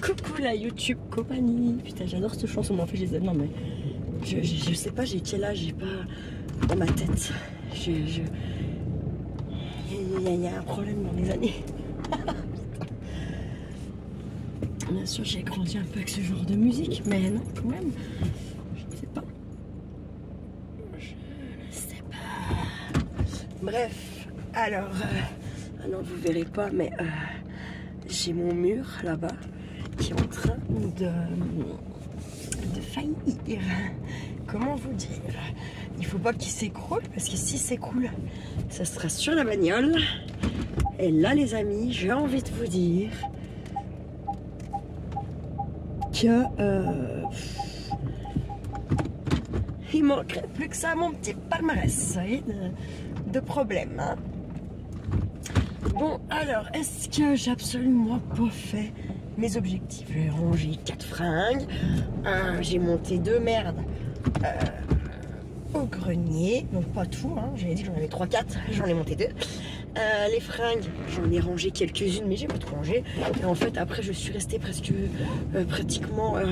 Coucou la YouTube compagnie. Putain, j'adore cette chanson, mais en fait je les aime. Non mais je sais pas, j'ai quel âge, j'ai pas dans ma tête. Il y a un problème dans les années. Bien sûr, j'ai grandi un peu avec ce genre de musique, mais non, quand même. Je ne sais pas. Je ne sais pas. Bref, alors, ah non, vous verrez pas, mais j'ai mon mur là-bas qui est en train de faillir. Comment vous dire? Il faut pas qu'il s'écroule, parce que s'il s'écroule, ça sera sur la bagnole. Et là, les amis, j'ai envie de vous dire que il manquerait plus que ça à mon petit palmarès, vous voyez, de problèmes. Hein. Bon, alors, est-ce que j'ai absolument pas fait mes objectifs? J'ai rangé 4 fringues, j'ai monté 2 merdes au grenier, donc pas tout, hein. J'avais dit que j'en avais 3-4, j'en ai monté 2. Les fringues, j'en ai rangé quelques-unes, mais j'ai pas tout rangé. Et en fait, après, je suis restée presque pratiquement, ouais,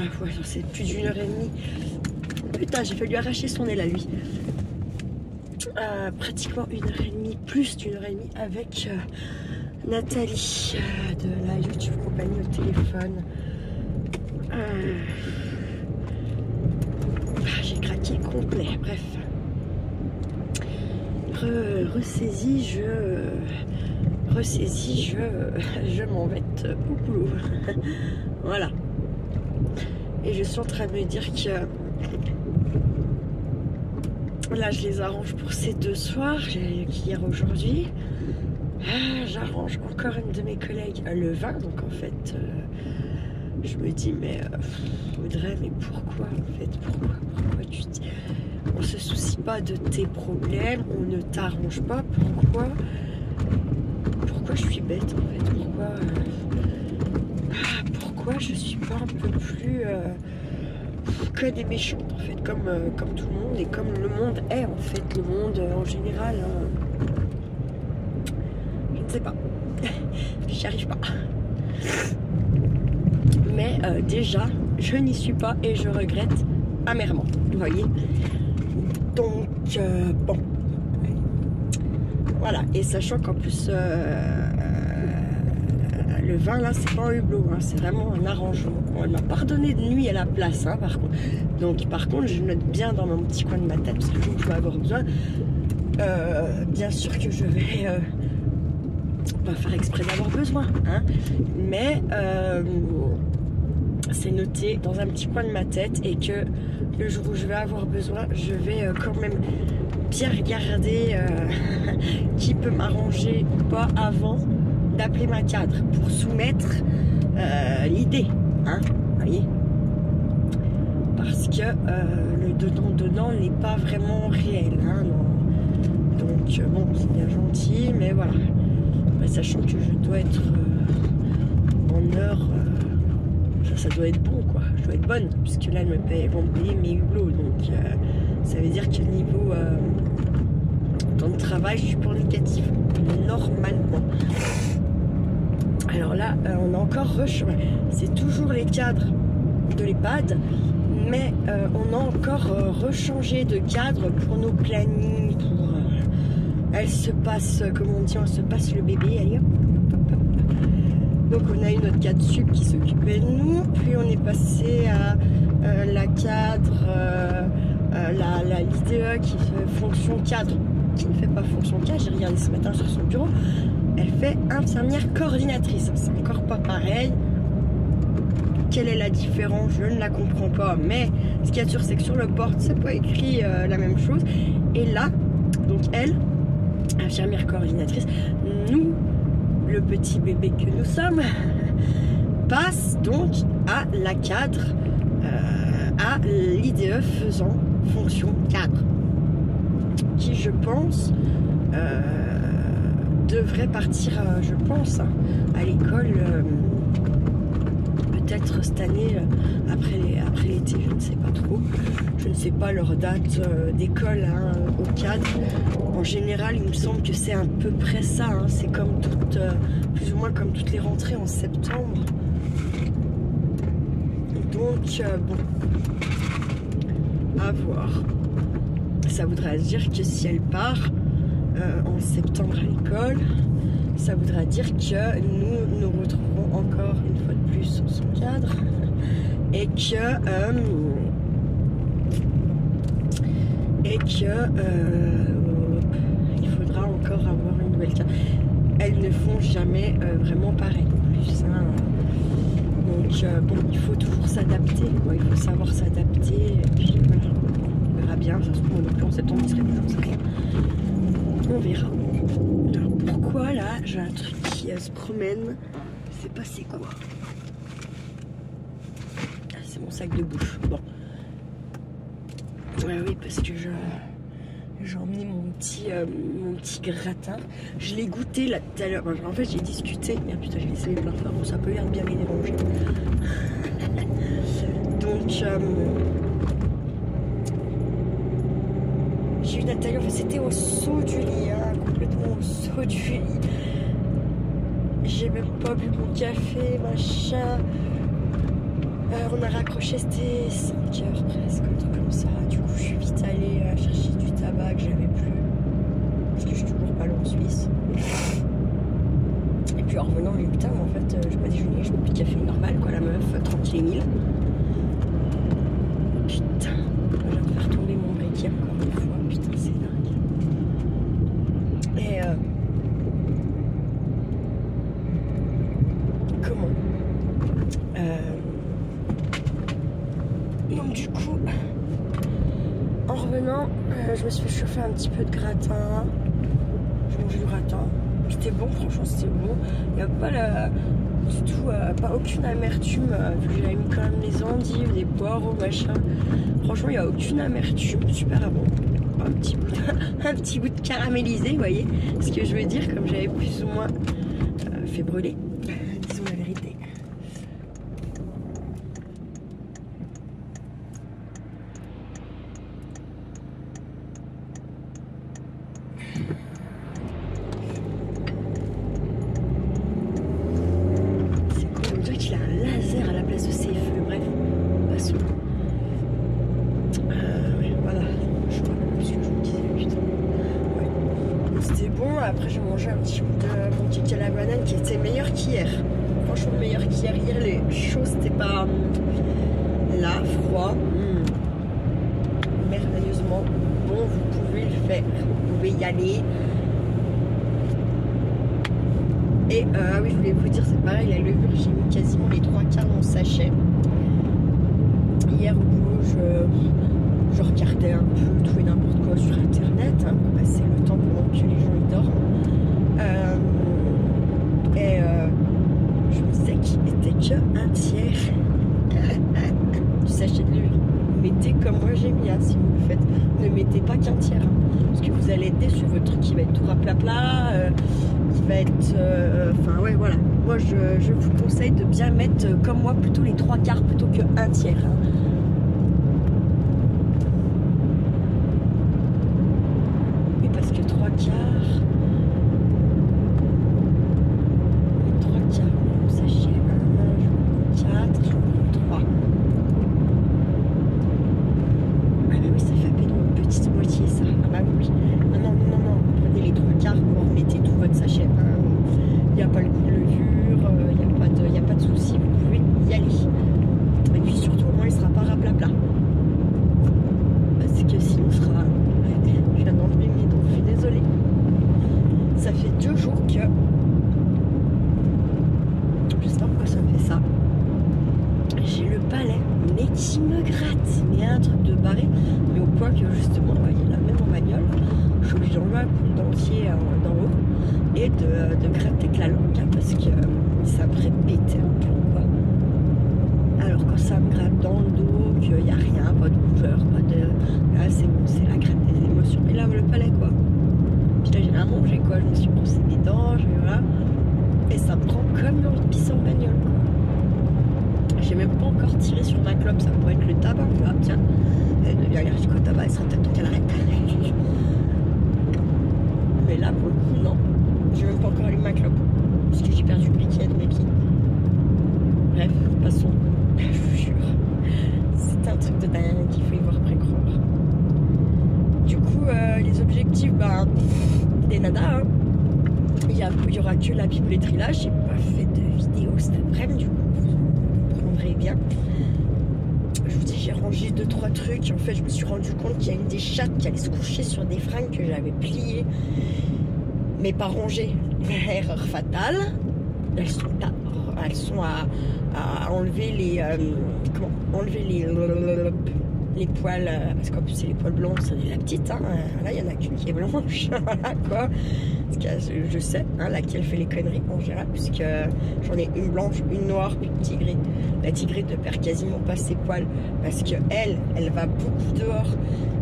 c'est plus d'1 heure et demie. Putain, j'ai fallu arracher son nez là, lui. Pratiquement 1 heure et demie, plus d'1 heure et demie avec Nathalie de la YouTube compagnie au téléphone. J'ai craqué complet, bref. Ressaisis, je m'embête au boulot. Voilà. Et je suis en train de me dire que là, je les arrange pour ces 2 soirs, qu'hier, aujourd'hui. J'arrange encore une de mes collègues le 20, donc en fait, je me dis, mais Audrey, mais pourquoi en fait, pourquoi tu dis, on se soucie pas de tes problèmes, on ne t'arrange pas, pourquoi je suis bête en fait, pourquoi je suis pas un peu plus que des méchantes en fait, comme tout le monde et comme le monde est en fait, le monde en général, hein. Je ne sais pas, j'y arrive pas. Mais déjà, je n'y suis pas et je regrette amèrement, vous voyez. Donc, bon. Voilà, et sachant qu'en plus, le vin là, c'est pas un hublot, hein, c'est vraiment un arrangement. On m'a pardonné de nuit à la place, hein, par contre. Donc, par contre, je note bien dans mon petit coin de ma tête, parce que je vais avoir besoin. Bien sûr que je vais pas faire exprès d'avoir besoin, hein, mais c'est noté dans un petit coin de ma tête et que le jour où je vais avoir besoin, je vais quand même bien regarder qui peut m'arranger ou pas avant d'appeler ma cadre pour soumettre l'idée, hein, voyez, parce que le dedans n'est pas vraiment réel, hein, non. Donc bon, c'est bien gentil, mais voilà, sachant que je dois être en heure, ça doit être bon quoi, je dois être bonne, puisque là ils vont me payer mes hublots, donc ça veut dire que niveau temps de travail, je suis pas négatif, normalement. Alors là, on a encore c'est toujours les cadres de l'EHPAD, mais on a encore rechangé de cadre pour nos plannings, pour elle se passe, comme on dit, on se passe le bébé, allez hop. Donc on a eu notre cadre sup qui s'occupait de nous, puis on est passé à la cadre, l'IDE qui fait fonction cadre, qui ne fait pas fonction cadre, j'ai regardé ce matin sur son bureau, elle fait infirmière coordinatrice, c'est encore pas pareil. Quelle est la différence? Je ne la comprends pas, mais ce qu'il y a sûr, c'est que sur le board, c'est pas écrit la même chose. Et là, donc elle, infirmière coordinatrice, nous, le petit bébé que nous sommes, passe donc à la cadre, à l'IDE faisant fonction cadre, qui je pense devrait partir, je pense, à l'école peut-être cette année, après l'été, je ne sais pas trop. Je ne sais pas leur date d'école hein, au cadre. En général, il me semble que c'est à peu près ça. Hein. C'est comme plus ou moins comme toutes les rentrées en septembre. Donc, bon, à voir. Ça voudra dire que si elle part en septembre à l'école, ça voudra dire que nous nous retrouverons encore une fois de plus sur son cadre et que il faudra encore avoir une nouvelle carte. Elles ne font jamais vraiment pareil en plus. Hein. Donc bon, il faut toujours s'adapter. Il faut savoir s'adapter et puis voilà, on verra bien. Ça se trouve non plus en septembre, il serait plus comme ça. On verra. Alors pourquoi là j'ai un truc qui se promène, je sais pas c'est quoi. Ah, c'est mon sac de bouffe. Bon. Ouais, oui, parce que j'ai emmené mon petit gratin. Je l'ai goûté là tout à l'heure. En fait j'ai discuté. Merde putain j'ai laissé les plein phare. Bon, ça peut l'air bien les déranger. Donc j'ai eu Nathalie, enfin, c'était au saut du lit, hein, complètement au saut du lit. J'ai même pas bu mon café, machin. On a raccroché, c'était 5 heures presque, un truc comme ça. Du coup, je suis vite allée chercher du tabac que j'avais plus. Parce que je suis toujours pas loin en Suisse. Et puis en revenant, les putain, en fait, je pas déjeuner, je bois plus de café normal, quoi, la meuf, tranquille et mille. Putain, je viens de faire tomber mon briquet encore une fois. Putain, c'est dingue. Et comment donc du coup, en revenant, je me suis fait chauffer un petit peu de gratin. J'ai mangé du gratin. C'était bon, franchement, c'était bon. Il n'y a pas du tout, pas aucune amertume. Vu que j'avais mis quand même les endives, des poireaux, machin. Franchement, il n'y a aucune amertume. Super bon. Un petit bout de caramélisé, vous voyez ce que je veux dire, comme j'avais plus ou moins fait brûler. Disons la vérité. Après j'ai mangé un petit bout de mon cake à la banane qui était meilleur qu'hier. Franchement meilleur qu'hier. Hier les choses c'était pas là, froid. Merveilleusement bon, vous pouvez le faire. Vous pouvez y aller. Et oui je voulais vous dire c'est pareil, la levure j'ai mis quasiment les 3/4 de mon sachet. Hier au boulot je regardais un peu tout et n'importe quoi sur internet hein, pour passer le temps pendant que les gens ils dorment. Je me disais qu'il n'était qu'un tiers du sachet de levure. Mettez comme moi j'ai mis, hein, si vous le faites. Ne mettez pas qu'un tiers. Hein, parce que vous allez être déçus. Votre truc qui va être tout raplapla. Qui va être. Enfin, ouais, voilà. Moi je vous conseille de bien mettre comme moi plutôt les 3/4 plutôt qu'un tiers. Hein. De gratter avec la langue hein, parce que ça me ferait péter un peu quoi. Alors quand ça me gratte dans le dos, qu'il n'y a rien, pas de douleur, pas de... Là c'est bon, c'est la gratte des émotions. Mais là le palais quoi. Puis là j'ai rien mangé quoi, je me suis brossé les dents, voilà. Et ça me prend comme envie de pisser en bagnole quoi. J'ai même pas encore tiré sur ma clope, ça pourrait être le tabac. Ah tiens, elle devient allergique au tabac, elle sera peut-être temps qu'elle arrête. Mais là, pour le coup, non. J'ai même pas encore allumé ma clope. Parce que j'ai perdu le briquet de mes pieds. Bref, passons. Je vous jure. C'est un truc de dingue, il faut y voir précroire. Du coup, les objectifs, bah, des nanas, hein. Il y aura que la bibliothèque là. J'ai pas fait de vidéo cet après-midi, du coup, vous comprendrez bien. Je vous dis, j'ai rangé 2-3 trucs. En fait, je me suis rendu compte qu'il y a une des chattes qui allait se coucher sur des fringues que j'avais pliées, mais pas rangées. Erreur fatale. Elles sont à enlever les enlever les poils, parce qu'en plus c'est les poils blancs, c'est la petite, hein. Là il y en a qu'une qui est blanche. Voilà quoi, parce que je sais, hein, laquelle fait les conneries en général, puisque j'en ai une blanche, une noire, puis une tigrée. La tigrée ne perd quasiment pas ses poils, parce que elle va beaucoup dehors,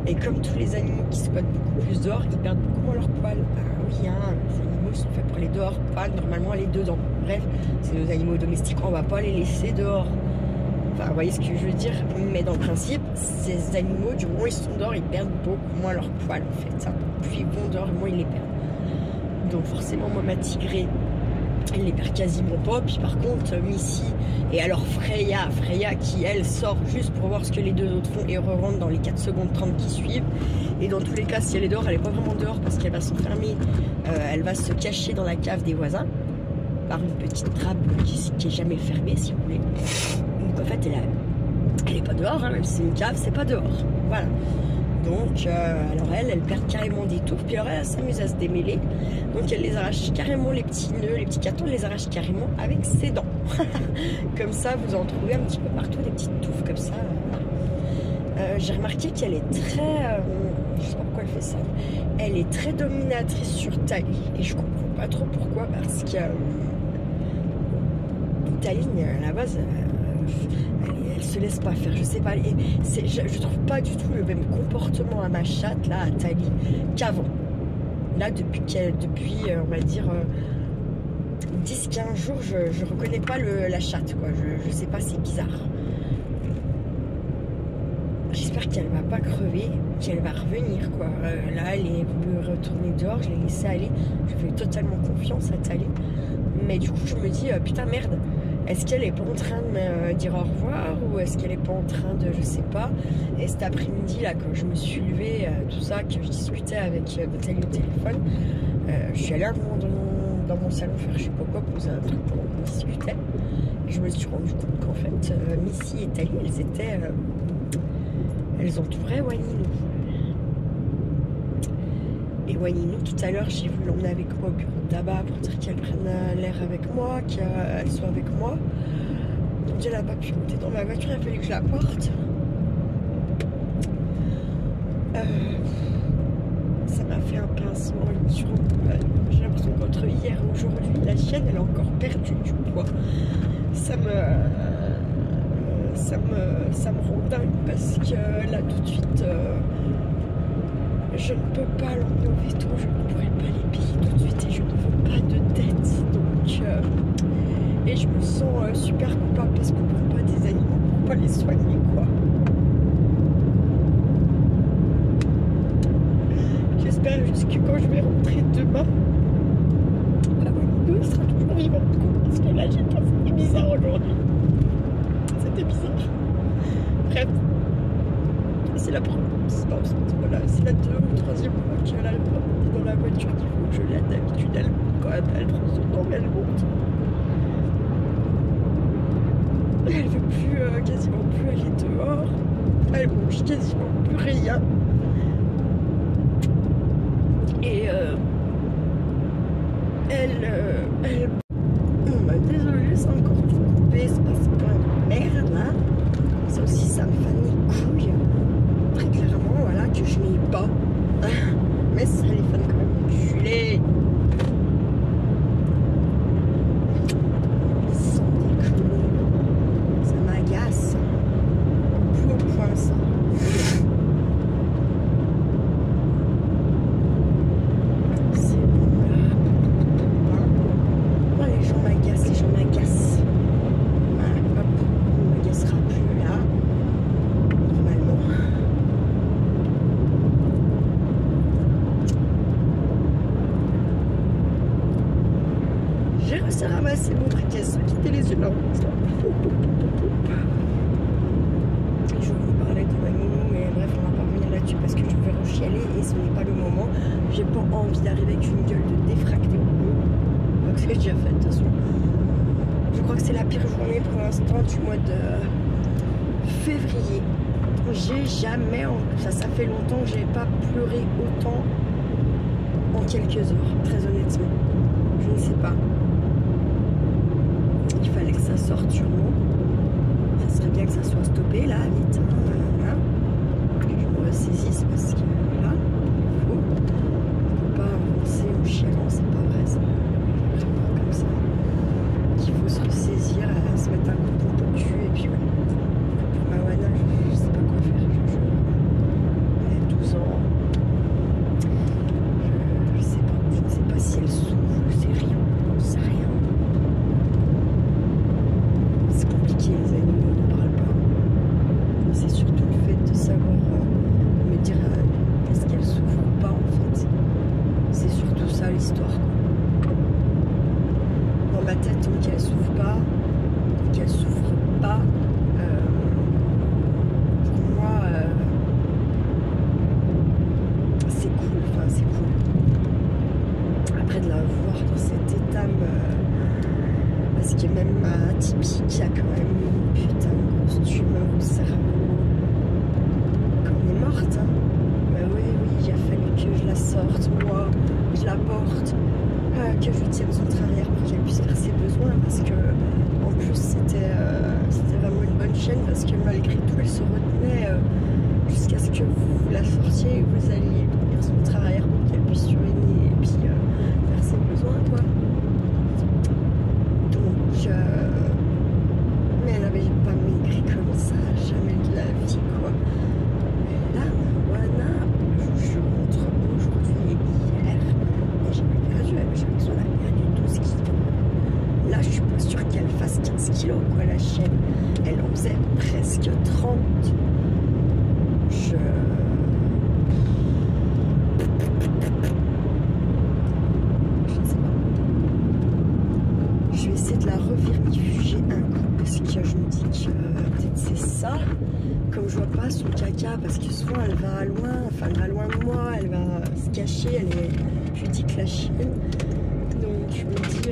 et comme tous les animaux qui squattent beaucoup plus dehors, ils perdent beaucoup moins leurs poils. Oui, hein, les animaux sont faits pour aller dehors, pas normalement aller dedans. Bref, c'est nos animaux domestiques, on va pas les laisser dehors. Enfin, vous voyez ce que je veux dire, mais dans le principe, ces animaux, du moment où ils sont dehors, ils perdent beaucoup moins leurs poils en fait. Ça. Plus ils vont dehors, moins ils les perdent. Donc forcément, moi, ma tigrée, elle les perd quasiment pas. Puis par contre, Missy et alors Freya qui elle sort juste pour voir ce que les deux autres font et re-rentre dans les 4 secondes 30 qui suivent. Et dans tous les cas, si elle est dehors, elle est pas vraiment dehors parce qu'elle va s'enfermer, elle va se cacher dans la cave des voisins par une petite trappe qui est jamais fermée, si vous voulez. Donc en fait, elle est pas dehors, hein, même si c'est une cave, c'est pas dehors. Voilà. Donc, alors elle perd carrément des touffes, puis alors elle s'amuse à se démêler. Donc elle les arrache carrément, les petits nœuds, les petits cartons, elle les arrache carrément avec ses dents. Comme ça, vous en trouvez un petit peu partout, des petites touffes comme ça. J'ai remarqué qu'elle est très... je sais pas pourquoi elle fait ça. Elle est très dominatrice sur Tali, et je comprends pas trop pourquoi, parce que... Tali, à la base... elle se laisse pas faire, je sais pas, je trouve pas du tout le même comportement à ma chatte là, à Tali, qu'avant. Là depuis on va dire 10-15 jours, je reconnais pas la chatte quoi, je sais pas, c'est bizarre. J'espère qu'elle va pas crever, qu'elle va revenir quoi. Là elle est voulu retourner dehors, je l'ai laissée aller, je fais totalement confiance à Tali, mais du coup je me dis putain merde. Est-ce qu'elle est pas en train de me dire au revoir ou est-ce qu'elle est pas en train de, je sais pas. Et cet après-midi là, quand je me suis levée, tout ça, que je discutais avec Nathalie au téléphone, je suis allée un moment dans mon salon faire je sais pas quoi, poser un truc pendant qu'on discutait. Et je me suis rendu compte qu'en fait, Missy et Tali, elles entouraient Waninou. Et Waninou, tout à l'heure, j'ai voulu l'emmener avec moi au bureau de tabac pour dire qu'elle prenne l'air avec moi, qu'elle soit avec moi. Donc elle n'a pas pu monter dans ma voiture, il a fallu que je la porte. Ça m'a fait un pincement, j'ai l'impression qu'entre hier et aujourd'hui, la chienne, elle a encore perdu du poids. Ça me rend dingue parce que là, tout de suite... je ne peux pas l'emmener au veto, je ne pourrais pas les payer tout de suite et je ne veux pas de dette. Donc, et je me sens super coupable parce qu'on ne prend pas des animaux pour pas les soigner quoi. J'espère juste que quand je vais rentrer demain, la Waninou sera toujours vivante quoi. Parce que là j'ai pas, c'était bizarre aujourd'hui. C'était bizarre. Bref. C'est la première, voilà, c'est la deuxième ou troisième fois qu'elle a dans la voiture qu'il faut que je l'aide. D'habitude, elle monte quand elle prend son temps, mais elle monte. Elle veut plus, quasiment plus aller dehors. Elle mange quasiment plus rien. Et bah, désolée, c'est encore coupé, c'est pas plein de merde là. Ça aussi, ça me fait les couilles. Très clairement, voilà, que je n'ai pas. Mais ça les fait quand même enculer. Sans déconner. Ça m'agace. Plus au point ça. C'est bon là. réussi à ramasser mon briquet sans quitter les yeux de la route. Je vous parlais de ma nounou, mais bref, on va pas revenir là-dessus parce que je vais rechialer et ce n'est pas le moment. J'ai pas envie d'arriver avec une gueule de défracté au bout. Donc c'est déjà fait de toute façon. Je crois que c'est la pire journée pour l'instant du mois de février. J'ai jamais, ça fait longtemps que j'ai pas pleuré autant en quelques heures, très honnêtement. Je ne sais pas. Il fallait que ça sorte sûrement. Ça serait bien que ça soit stoppé là, vite. Voilà. Que je me ressaisisse parce que là, il faut. On ne peut pas avancer en chialant, c'est pas vrai. C'est pas comme ça. Il faut se ressaisir, se mettre un coup de pompe au cul et puis voilà. Pour Mawana, je sais pas quoi faire. Elle a 12 ans. Je sais pas si elle souffre ou c'est rien. C'est rien. C'est compliqué, les animaux ne parlent pas. C'est surtout le fait de savoir me dire est-ce qu'elle souffre ou pas en fait. C'est surtout ça l'histoire. Dans ma tête, tant qu'elle souffre pas, pour moi, c'est cool. Enfin, c'est cool. Après de la voir dans cet état, parce que même ma typique qui a quand même une putain de grosse tumeur au cerveau, quand on est morte, hein. Bah oui, il a fallu que je la sorte, moi, je la porte. Que je lui tienne son arrière pour qu'elle puisse faire ses besoins parce que en plus c'était vraiment une bonne chaîne parce que malgré tout elle se retenait jusqu'à ce que vous la sortiez et que vous alliez tenir son arrière pour qu'elle puisse uriner et puis faire ses besoins quoi. Donc mais elle n'avait pas maigri comme ça, jamais de la vie quoi. Et là, Mawana, je rentre aujourd'hui et hier. J'ai perdu, j'ai besoin d'aller perdu 12 kilos. Là, je suis pas sûre qu'elle fasse 15 kilos, quoi, la chienne. Elle en faisait presque 30. Je ne sais pas. Je vais essayer de la revermifuger un coup parce que je me dis que peut-être c'est ça. Comme je vois pas son caca, parce que souvent elle va loin de moi, elle va se cacher, elle est pudique la chienne. Donc je me dis,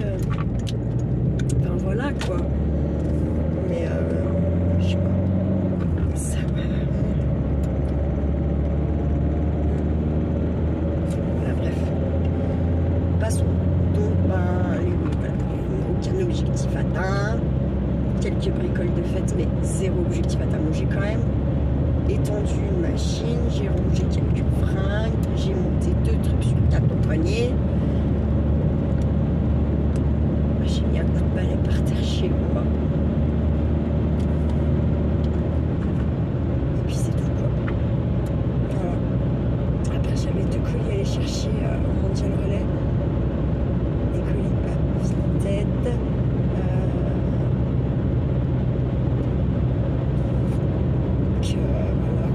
ben voilà quoi. Mais je sais pas. Ça va. Voilà, bref. Passons. Donc ben, aucun objectif atteint. Quelques bricoles de fête, mais zéro objectif atteint. Bon, j'ai quand même étendu une machine, j'ai rangé quelques fringues, j'ai monté 2 trucs sur le table au poignet. J'ai mis un coup de balai par terre chez moi. Et puis c'est tout quoi. Voilà. Après j'avais 2 colis à aller chercher au Mondial Relais. Des colis de Vinted. Voilà,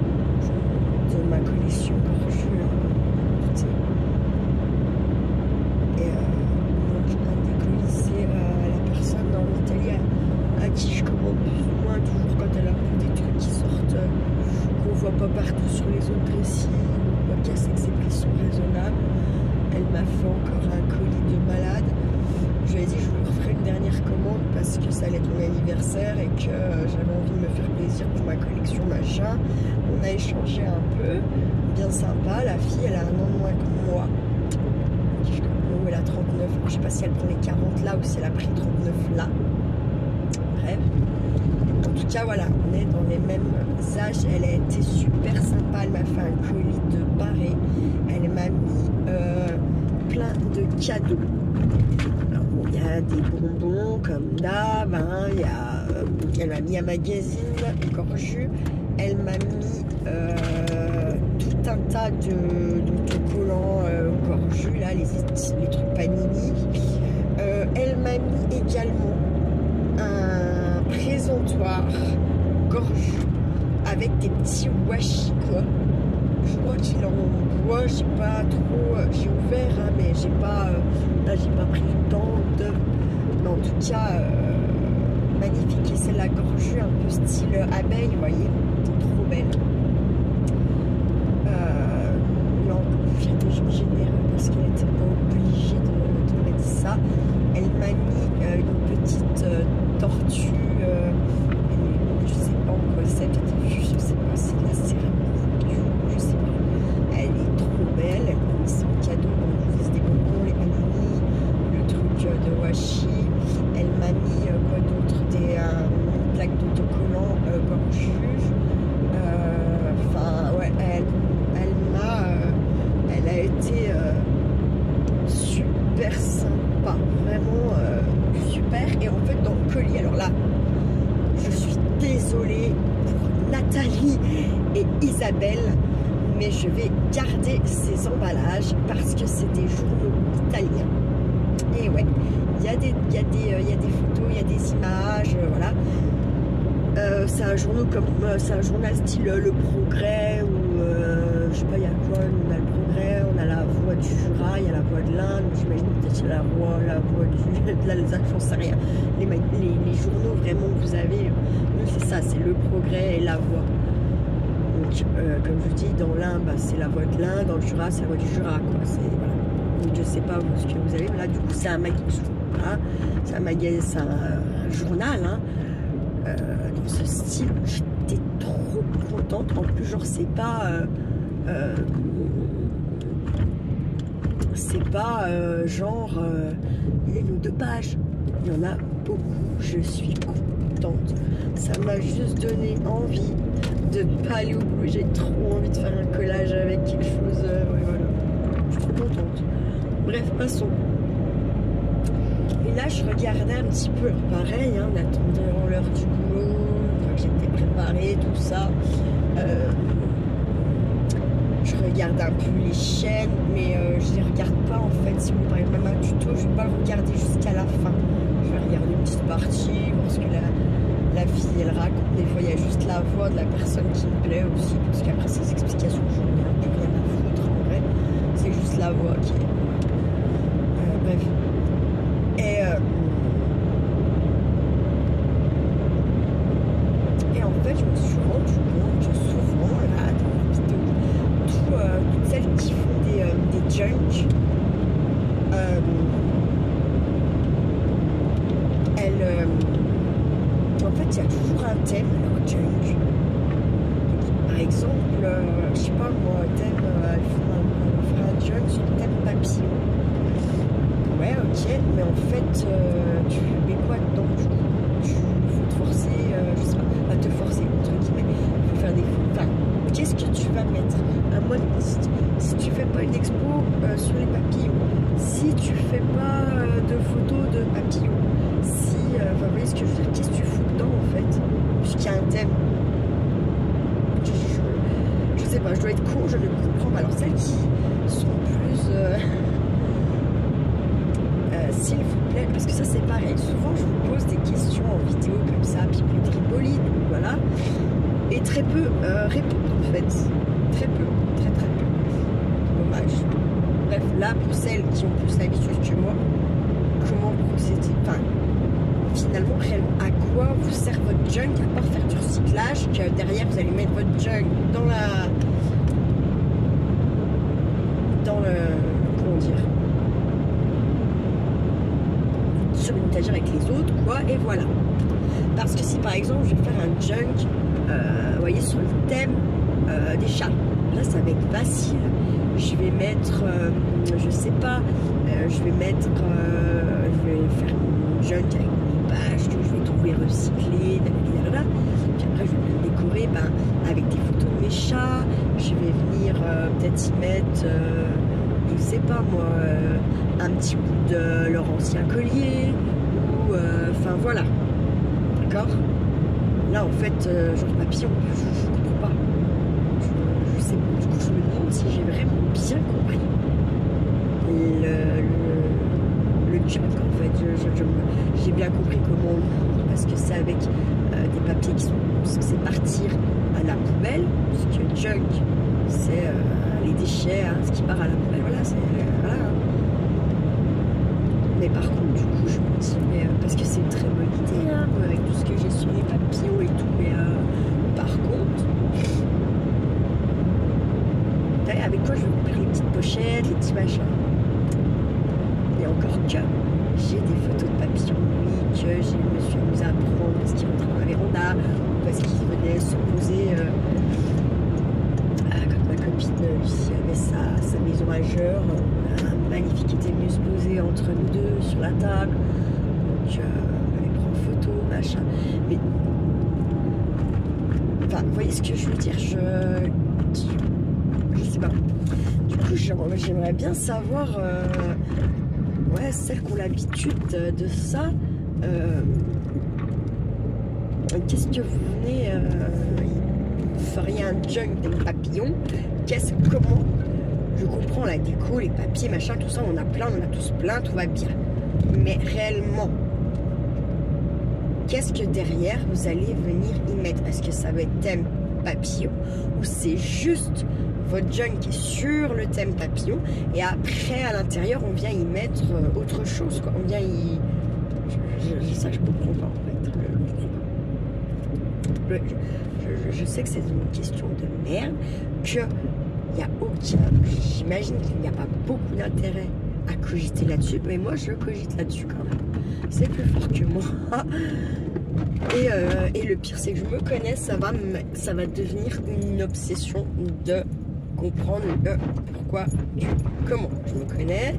de ma collection Gorju, et donc un des colis c'est la personne en Italie à qui je commande plus ou moins toujours quand elle a des trucs qui sortent qu'on voit pas partout sur les autres récits, on voit que ses prix sont raisonnables. Elle m'a fait encore un colis de malade. Je lui ai dit je lui referai une dernière commande parce que ça allait être mon anniversaire et que j'avais envie de me faire plaisir pour ma collection machin. On a échangé un peu, bien sympa. La fille elle a 1 an de moins que moi. Elle a 39, je sais pas si elle prend les 40 là ou si elle a pris 39 là. Bref. En tout cas voilà, on est dans les mêmes âges. Elle a été super sympa, elle m'a fait un colis de barré. Elle m'a mis plein de cadeaux. Alors bon, il y a des bonbons comme d'hab, hein, elle m'a mis un magazine Gorju, elle m'a mis tout un tas d'autocollants Gorju, là, les trucs Panini. Elle m'a mis également un présentoir Gorju avec des petits washi quoi. Je crois qu'il en bois, j'ai pas trop, j'ai ouvert hein, mais j'ai pas Là, j'ai pas pris le temps de... Mais en tout cas, magnifique. Et c'est la gorgée un peu style abeille, vous voyez. Trop belle. Non, j'ai des gens généreux parce qu'elle n'était pas obligée de mettre ça. Elle m'a mis une petite tortue. Je sais pas en quoi c'est, je sais pas, c'est de la céramique, je sais pas. Elle est trop belle, elle m'a mis son cadeau, donc des bonbons, les panini, le truc de washi. Elle m'a mis quoi d'autre, des plaques d'autocollants gorgeuse. Enfin ouais, elle a été super sympa, vraiment super. Et en fait dans le colis, alors là, je suis désolée pour Nathalie et Isabelle, mais je vais garder ces emballages parce que c'est des journaux italiens. Et ouais, il y a des photos, il y a des images, voilà. C'est un journal style Le Progrès ou je sais pas, il y a quoi, on a Le Progrès, on a la Voix du Jura, il y a la Voix de l'Inde, j'imagine peut-être la Voix de l'Alsace, j'en sais rien. Les journaux vraiment que vous avez, c'est ça, c'est Le Progrès et la Voix. Donc comme je vous dis, dans l'Inde, bah, c'est la Voix de l'Inde, dans le Jura, c'est la Voix du Jura, quoi. Voilà. Donc je sais pas vous, ce que vous avez, mais là du coup c'est un magazine, voilà. C'est un journal, hein. Dans ce style, j'étais trop contente. En plus, genre, c'est pas genre une ou deux pages. Il y en a beaucoup. Je suis contente. Ça m'a juste donné envie de pas aller au bout. J'ai trop envie de faire un collage avec quelque chose. Ouais, voilà. Je suis trop contente. Bref, passons. Et là, je regardais un petit peu, pareil, hein, en attendant l'heure du boulot, quand j'étais préparée, tout ça. Je regarde un peu les chaînes, mais je les regarde pas en fait. Si vous me parlez même un tuto, je vais pas le regarder jusqu'à la fin. Je vais regarder une petite partie, parce que la fille, elle raconte. Des fois, il y a juste la voix de la personne qui me plaît aussi, parce qu'après ces explications, je n'ai un peu rien à foutre en vrai. C'est juste la voix qui est... bref. Et en fait, je me suis rendu compte que souvent, là, dans les vidéos, toutes celles qui font des junk, en fait, il y a toujours un thème à leur junk. Par exemple, je sais pas moi, thème, elle fera un junk sur le thème papillon. Ouais, ok, mais en fait, tu mets quoi dedans du coup? Faut te forcer, je sais pas te forcer, entre guillemets, faut faire des... Enfin, qu'est-ce que tu vas mettre? Si tu fais pas une expo sur les papillons, si tu fais pas de photos de papillons, si... enfin, vous voyez ce que je veux dire? Qu'est-ce que tu fous dedans, en fait? Puisqu'il y a un thème. Je sais pas, je dois être con, je ne comprends pas. Alors, celles qui sont plus... s'il vous plaît, parce que ça c'est pareil, souvent je vous pose des questions en vidéo comme ça, pipi-tripoli, voilà, et très peu répondent en fait, très peu, très peu, dommage. Bref, là pour celles qui ont plus l'habitude que moi, comment procéder, enfin, finalement réellement à quoi vous sert votre junk, à part faire du recyclage, que derrière vous allez mettre votre junk dans le, comment dire, sur une étagère avec les autres, quoi, et voilà. Parce que si par exemple je vais faire un junk, vous voyez, sur le thème des chats, là ça va être facile. Je vais mettre, je sais pas, je vais faire un junk avec mes pages que je vais trouver recyclées, puis après je vais le décorer avec des photos de mes chats. Je vais venir peut-être y mettre, je sais pas moi, un petit bout de leur ancien collier, ou enfin voilà, d'accord. Là en fait, genre papillon, je comprends pas, je sais pas, du coup je me demande si j'ai vraiment bien compris le junk en fait. J'ai bien compris comment, parce que c'est avec des papiers qui sont censés partir à la poubelle, parce que junk c'est les déchets, hein, ce qui part à la poubelle, voilà, c'est voilà. dit, mais parce que c'est une très bonne idée, hein, avec tout ce que j'ai sur les papillons et tout, mais par contre, avec quoi je vais faire les petites pochettes, les petits machins. Et encore que j'ai des photos de papillons, oui, que je me suis amusée à prendre parce qu'ils rentraient dans la véranda, parce qu'ils venaient se poser. Quand ma copine Lucie avait sa maison à Jeur, un magnifique était venu se poser entre nous deux sur la table. Donc, on allait prendre photo, machin. Mais, enfin, vous voyez ce que je veux dire, je sais pas. Du coup, j'aimerais bien savoir, ouais, celles qui ont l'habitude de ça, qu'est-ce que vous venez, vous feriez un junk des papillons, comment, je comprends la déco, les papiers, machin, tout ça, on a tous plein, tout va bien. Mais réellement, qu'est-ce que derrière vous allez venir y mettre? Est-ce que ça va être thème papillon ou c'est juste votre junk qui est sur le thème papillon et après à l'intérieur on vient y mettre autre chose, quoi. On vient y... ça je comprends pas en fait. Je sais que c'est une question de merde, qu'il n'y a aucun... J'imagine qu'il n'y a pas beaucoup d'intérêt à cogiter là-dessus, mais moi je cogite là-dessus quand même. C'est plus fort que moi. Et le pire, c'est que je me connais, ça va devenir une obsession de comprendre le pourquoi du comment. Je me connais,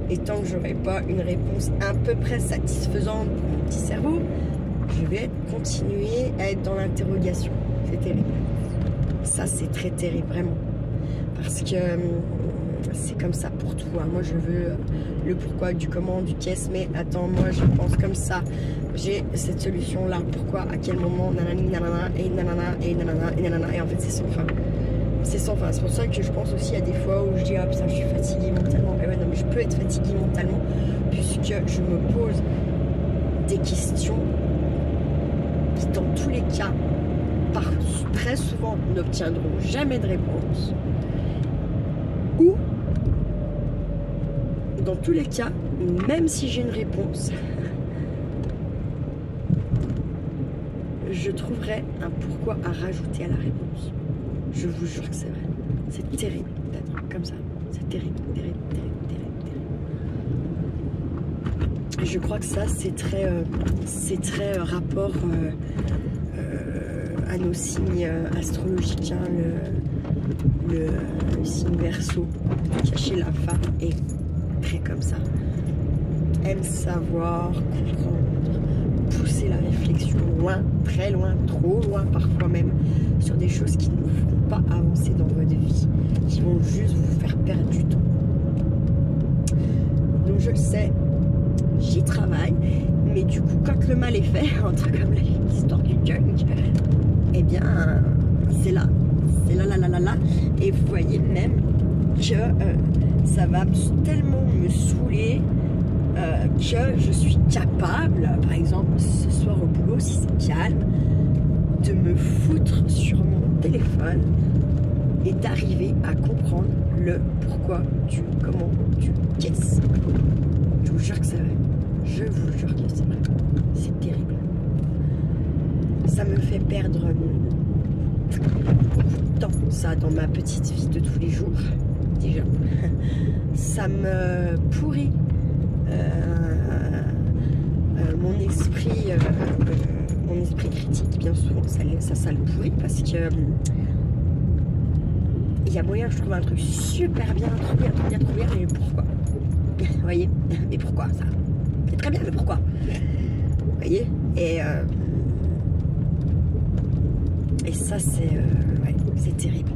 et tant que j'aurai pas une réponse à peu près satisfaisante pour mon petit cerveau, je vais continuer à être dans l'interrogation. C'est terrible. Ça, c'est très terrible, vraiment. Parce que c'est comme ça pour tout. Hein. Moi, je veux le pourquoi du comment, du qu'est-ce, mais attends, moi, je pense comme ça. J'ai cette solution-là. Pourquoi, à quel moment, nanani, nanana, et nanana, et nanana, et nanana. Et en fait, c'est sans fin. C'est sans fin. C'est pour ça que je pense aussi à des fois où je dis, ah putain, je suis fatiguée mentalement. Mais ouais, non, mais je peux être fatiguée mentalement puisque je me pose des questions qui, dans tous les cas, très souvent, n'obtiendront jamais de réponse. Ou, dans tous les cas, même si j'ai une réponse, je trouverai un pourquoi à rajouter à la réponse. Je vous jure que c'est vrai. C'est terrible d'être comme ça. C'est terrible, terrible, terrible, terrible, terrible. Et je crois que ça, c'est très rapport à nos signes astrologiques. Hein, le signe Verseau, cacher la femme est très comme ça. Aime savoir, comprendre, pousser la réflexion loin, très loin, trop loin parfois même, sur des choses qui ne vous feront pas avancer dans votre vie, qui vont juste vous faire perdre du temps. Donc je le sais, j'y travaille, mais du coup quand le mal est fait, entre comme l'histoire du junk, eh bien c'est là. C'est là, et vous voyez même que ça va tellement me saouler que je suis capable, par exemple ce soir au boulot, si c'est calme, de me foutre sur mon téléphone et d'arriver à comprendre le pourquoi du comment du qu'est-ce. Je vous jure que c'est vrai. Je vous jure que c'est vrai. C'est terrible. Ça me fait perdre beaucoup de temps, ça, dans ma petite vie de tous les jours, déjà. Ça me pourrit mon esprit critique, bien souvent, ça le pourrit, parce que il y a moyen que je trouve un truc super bien, trop bien, mais pourquoi? Vous voyez? Mais pourquoi ça? C'est très bien, mais pourquoi? Vous voyez? Et ça, c'est ouais, c'est terrible.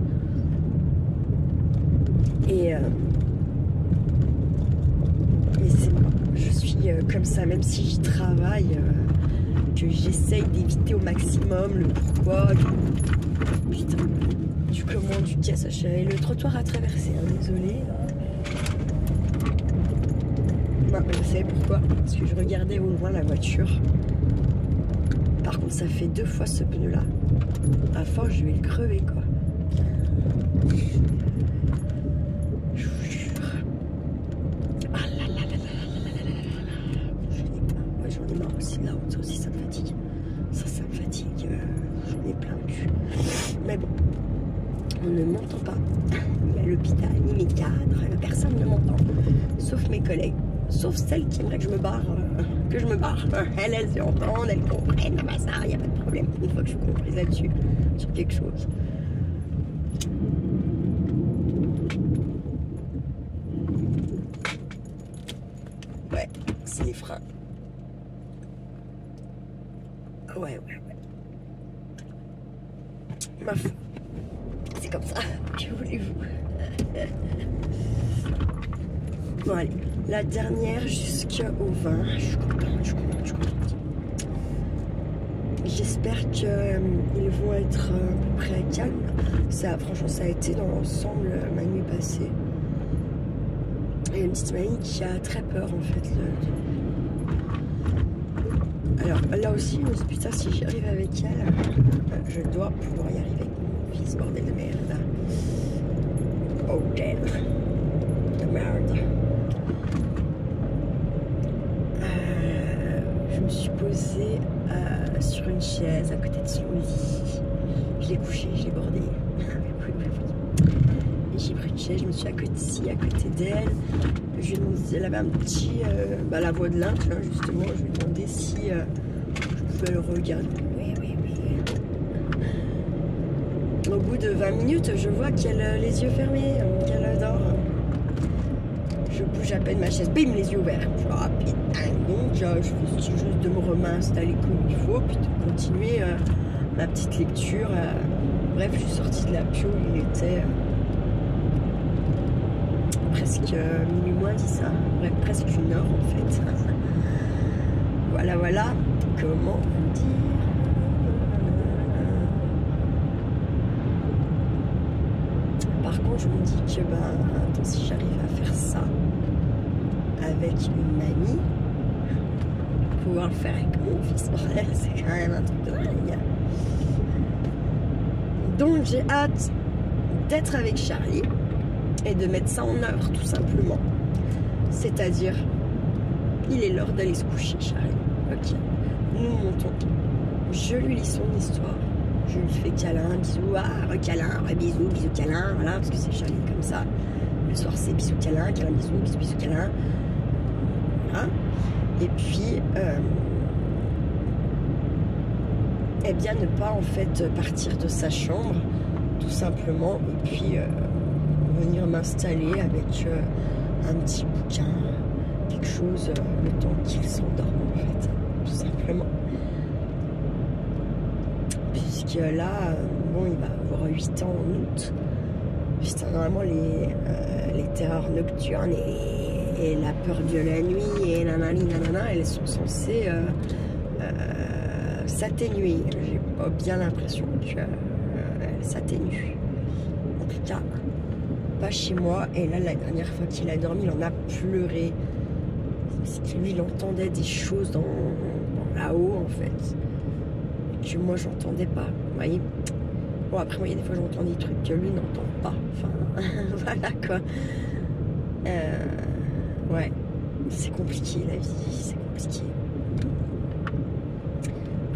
Et c'est moi. Je suis comme ça, même si j'y travaille, que j'essaye d'éviter au maximum le pourquoi, du comment, du qu'est-ce. Le trottoir à traverser, hein, désolé. Non, vous savez pourquoi? Parce que je regardais au loin la voiture. Par contre, ça fait 2 fois ce pneu-là. À force, je vais le crever, quoi. Je vous jure. Ah là là là là là là là là là. Je n'ai pas. c'est de la honte, ça aussi ça me fatigue. Ça me fatigue, j'en ai plein le cul. Mais bon, on ne m'entend pas. Ni à l'hôpital, ni mes cadres, personne ne m'entend. Sauf mes collègues. Sauf celles qui aimeraient que je me barre. Elles se entendent, elles comprennent. Ah bah ça, il n'y a pas de problème. Une fois que je suis comprise là-dessus, sur quelque chose. Ouais, c'est les freins. Ouais. Ma foi, c'est comme ça. Que voulez-vous? Bon allez, la dernière jusqu'au 20. Je suis contente. J'espère qu'ils vont être à peu près calmes. Franchement, ça a été dans l'ensemble ma nuit passée. Il y a une petite mamie qui a très peur en fait. Alors là aussi, je me dis putain, si j'y arrive avec elle, je dois pouvoir y arriver avec mon fils, bordel de merde. Oh damn. De merde. Je me suis posée sur une chaise à côté de son lit. Je l'ai couché, je l'ai bordé. Et j'ai pris une chaise, je me suis à côté d'elle. Je lui ai demandé si elle avait un petit. La voix de l'un, tu vois, justement. Je lui ai demandé si je pouvais le regarder. Oui. Au bout de 20 minutes, je vois qu'elle a les yeux fermés, qu'elle dort. Je bouge à peine ma chaise, bim, les yeux ouverts. Je dis, ah putain, donc je fais juste de me réinstaller comme il faut, puis de continuer ma petite lecture. Bref, je suis sortie de la pio, il était presque minuit moins 10, ça. Bref, presque 1 heure en fait. Voilà, comment vous dire. Par contre, je me dis que, attends, si j'arrive à faire ça avec une mamie, pouvoir le faire avec mon fils, c'est quand même un truc de dingue. Donc, j'ai hâte d'être avec Charlie et de mettre ça en œuvre, tout simplement. C'est-à-dire, il est l'heure d'aller se coucher, Charlie. Ok, nous montons. Je lui lis son histoire. Je lui fais câlin, bisous, câlin, bisous, câlin, voilà, parce que c'est Charlie comme ça. Le soir, c'est bisous, câlin, bisous, câlin. Voilà. Et puis, eh bien, ne pas en fait partir de sa chambre, tout simplement, et puis venir m'installer avec un petit bouquin, quelque chose, le temps qu'il s'endorme, en fait, tout simplement. Puisque là, bon, il va avoir 8 ans en août. Putain, normalement, les terreurs nocturnes et la peur de la nuit et nanani, elles sont censées s'atténuer. J'ai pas bien l'impression qu'elles s'atténuent. En tout cas, pas chez moi. Et là, la dernière fois qu'il a dormi, il en a pleuré. Parce que lui, il entendait des choses dans là-haut, en fait. Que moi j'entendais pas, vous voyez. Bon, après moi il y a des fois j'entends des trucs que lui n'entend pas, enfin voilà quoi. Ouais, c'est compliqué la vie, c'est compliqué.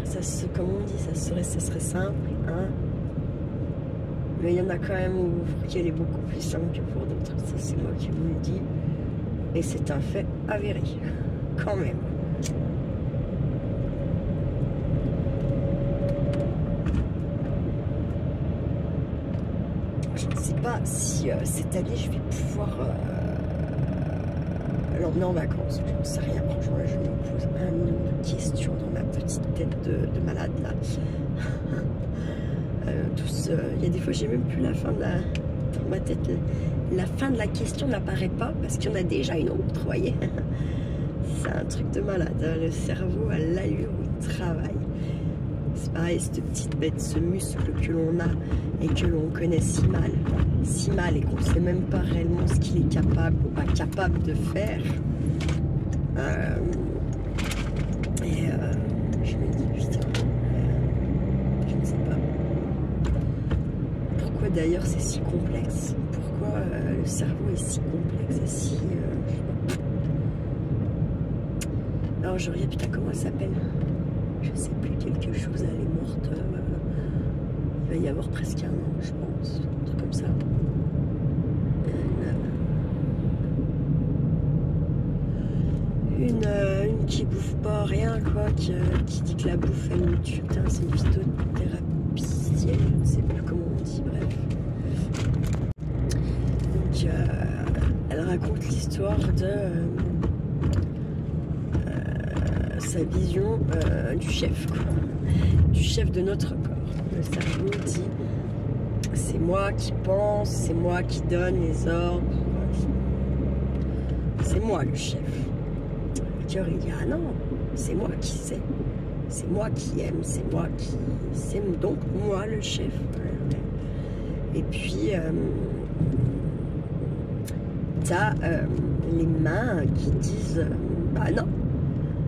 Ça, comme on dit, ça serait simple, hein. Mais il y en a quand même où qu'elle est beaucoup plus simple que pour d'autres, ça c'est moi qui vous le dis. Et c'est un fait avéré, quand même. Je ne sais pas si cette année je vais pouvoir l'emmener en vacances. Je ne sais rien, franchement, je me pose 1 million de questions dans ma petite tête de malade là. Il y a des fois, j'ai même plus la fin de dans ma tête. La fin de la question n'apparaît pas parce qu'il y en a déjà une autre, vous voyez. C'est un truc de malade. Le cerveau a l'allure où il travaille. C'est pareil, cette petite bête, ce muscle que l'on a et que l'on connaît si mal et qu'on ne sait même pas réellement ce qu'il est capable ou pas capable de faire. Je me dis, putain, je ne sais pas. Pourquoi d'ailleurs c'est si complexe? Pourquoi le cerveau est si complexe et si... Alors Marjorie, putain, comment elle s'appelle? Je sais plus, quelque chose, elle est morte. Il va y avoir presque un an, je pense. Un truc comme ça. Une qui bouffe pas rien, quoi, qui dit que la bouffe, elle me tue. Putain, c'est une phytothérapistienne, je ne sais plus comment on dit, bref. Donc, elle raconte l'histoire de sa vision du chef, quoi. Du chef de notre corps. Le cerveau dit, c'est moi qui pense, c'est moi qui donne les ordres, c'est moi le chef. Le cœur, il dit, ah non, c'est moi qui sais, c'est moi qui aime, c'est moi qui... c'est donc moi le chef. Et puis, t'as les mains qui disent, bah non,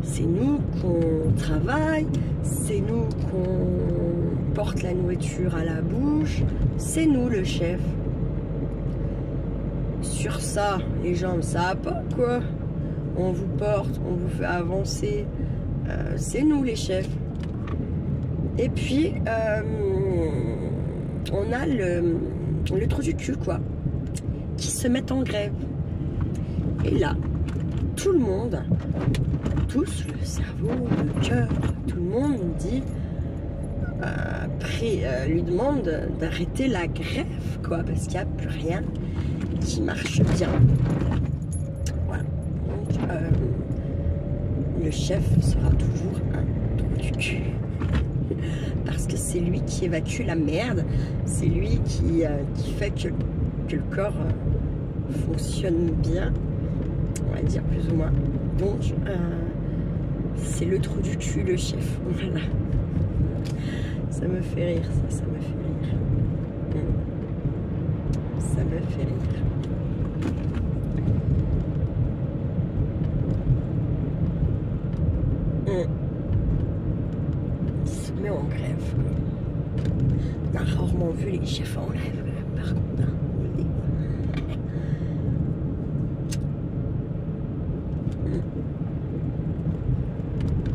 c'est nous qu'on travaille, c'est nous qu'on porte la nourriture à la bouche, c'est nous le chef. Sur ça, les jambes, ça va pas, quoi. On vous porte, on vous fait avancer, c'est nous les chefs. Et puis, on a le trou du cul, quoi, qui se met en grève. Et là, tout le monde, tous, le cerveau, le cœur, tout le monde dit, lui demande d'arrêter la grève, quoi, parce qu'il n'y a plus rien qui marche bien. Voilà. Donc, le chef sera toujours un trou du cul. Parce que c'est lui qui évacue la merde, c'est lui qui fait que le corps fonctionne bien, on va dire plus ou moins. Donc, c'est le trou du cul, le chef. Voilà. Ça me fait rire, ça me fait rire. Ça me fait rire. Il se met en grève. On a rarement vu les chefs en grève, par contre.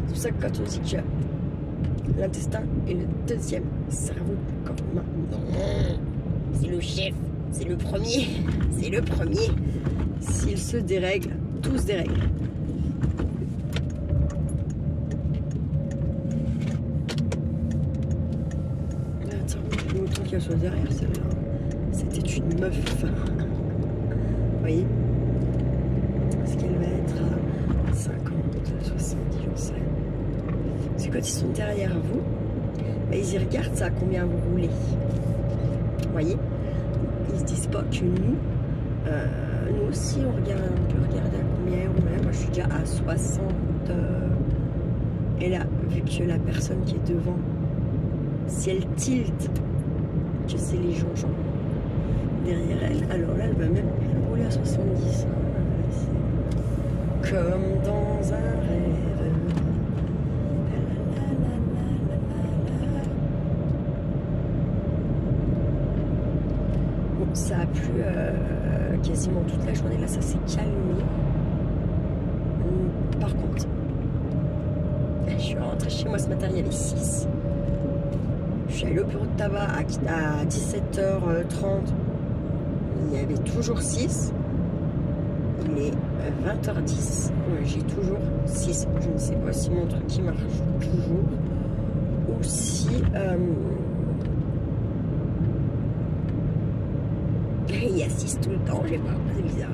C'est pour ça que quand on dit que l'intestin est le deuxième cerveau du corps humain, c'est le chef, c'est le premier, c'est le premier. S'il se dérègle, tout se dérègle. Attends, autant qu'elle soit derrière celle-là. C'était une meuf. Vous voyez? Est-ce qu'elle va être à 50, 70, j'en sais. Parce que quand ils sont derrière vous, bah, ils y regardent ça, combien vous roulez. Vous voyez? Ils se disent pas que nous aussi on regarde, on peut regarder à combien on est. Moi je suis déjà à 60. Et là, vu que la personne qui est devant, si elle tilte, que c'est les gens genre derrière elle, alors là elle va même rouler à 70. Comme dans un rêve. Bon, ça a plu quasiment toute la journée. Là, ça s'est calmé. Par contre, je suis rentrée chez moi ce matin, il y avait 6. Je suis allée au bureau de tabac à 17h30. Il y avait toujours 6. Il est 20h10. J'ai toujours 6. Je ne sais pas si mon truc qui marche toujours. Ou si... il y a 6 tout le temps, je sais pas, c'est bizarre.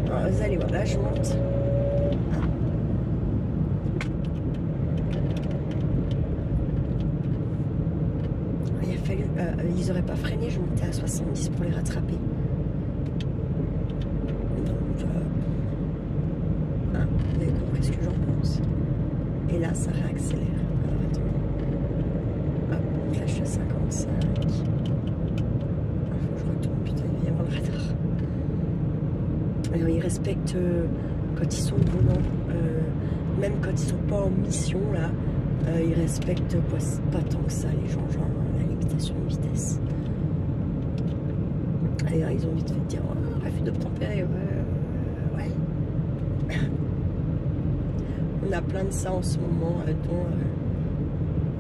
Alors, vous allez voir, là je monte. Il a fallu, ils auraient pas freiné, je montais à 70 pour les rattraper. Vous avez compris ce que j'en pense. Et là, ça réaccélère. Alors, attends. Hop, là, je suis à 55. Il faut que je retourne. Putain, il va y avoir le radar. Alors, ils respectent quand ils sont au volant. Même quand ils sont pas en mission, là. Ils respectent pas tant que ça les gens, genre la limitation de vitesse. D'ailleurs, ils ont vite fait de dire refus d'obtempérer, ouais. On a plein de ça en ce moment, dont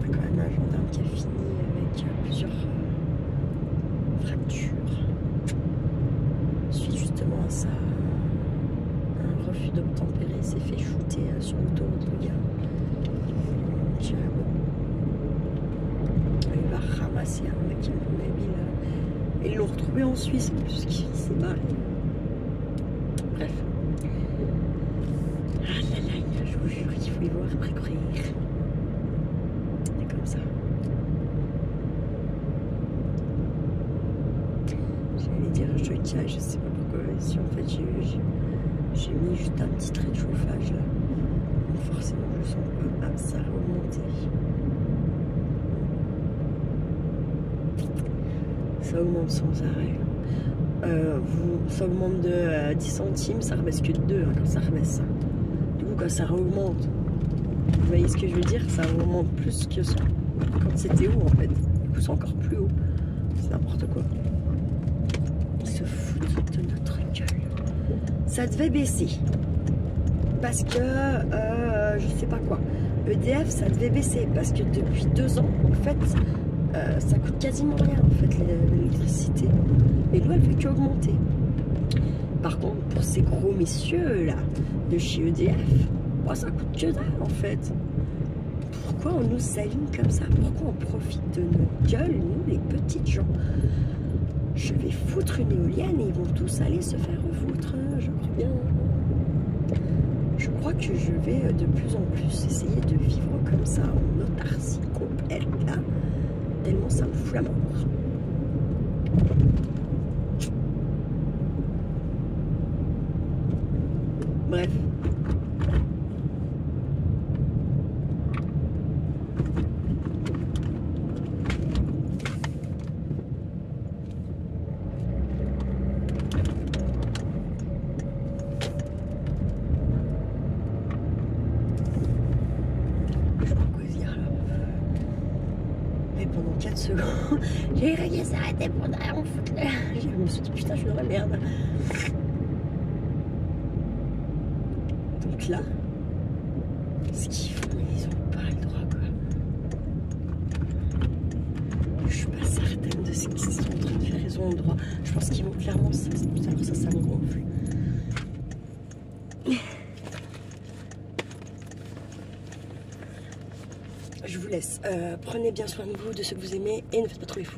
on a quand même un gendarme qui a fini avec plusieurs fractures. Suite justement à ça, un refus d'obtempérer s'est fait shooter sur l'autoroute, le gars. Il va ramasser un mec mobile. Et ils l'ont retrouvé en Suisse en plus, qui s'est barré. Bref. Ah là là, je vous jure qu'il faut y voir après courir. C'est comme ça. J'allais dire je sais pas pourquoi. Si en fait j'ai mis juste un petit trait de chauffage là. Donc forcément je sens que ça a remonté. Ça augmente sans arrêt. Ça augmente de 10 centimes, ça rebaisse que de 2 hein, quand ça rebaisse. Du coup, quand ça augmente, vous voyez ce que je veux dire? Ça augmente plus que quand c'était haut en fait. Du coup, c'est encore plus haut. C'est n'importe quoi. Ils se foutent de notre gueule. Ça devait baisser. Parce que, je sais pas quoi. EDF, ça devait baisser. Parce que depuis 2 ans, en fait, ça coûte quasiment rien en fait l'électricité, et l'eau elle fait qu'augmenter. Par contre pour ces gros messieurs là de chez EDF, ça coûte que dalle en fait. Pourquoi on nous saligne comme ça? Pourquoi on profite de notre gueule, nous les petites gens? Je vais foutre une éolienne et ils vont tous aller se faire refoutre, je crois bien. Je crois que je vais de plus en plus essayer de vivre comme ça en autarcie complète là. Tellement ça me fout la mort. Bref. Pendant 4 secondes, j'ai cru qu'elle s'arrêtait pour derrière mon foot. Je me suis dit putain, je suis dans la merde. Donc là, ce qu'ils font, ils ont pas le droit quoi. Je suis pas certaine de ce qu'ils sont en train de faire, ils ont le droit. Je pense qu'ils vont clairement ça me gonfle. Je vous laisse. Prenez bien soin de vous, de ce que vous aimez et ne faites pas trop les fous.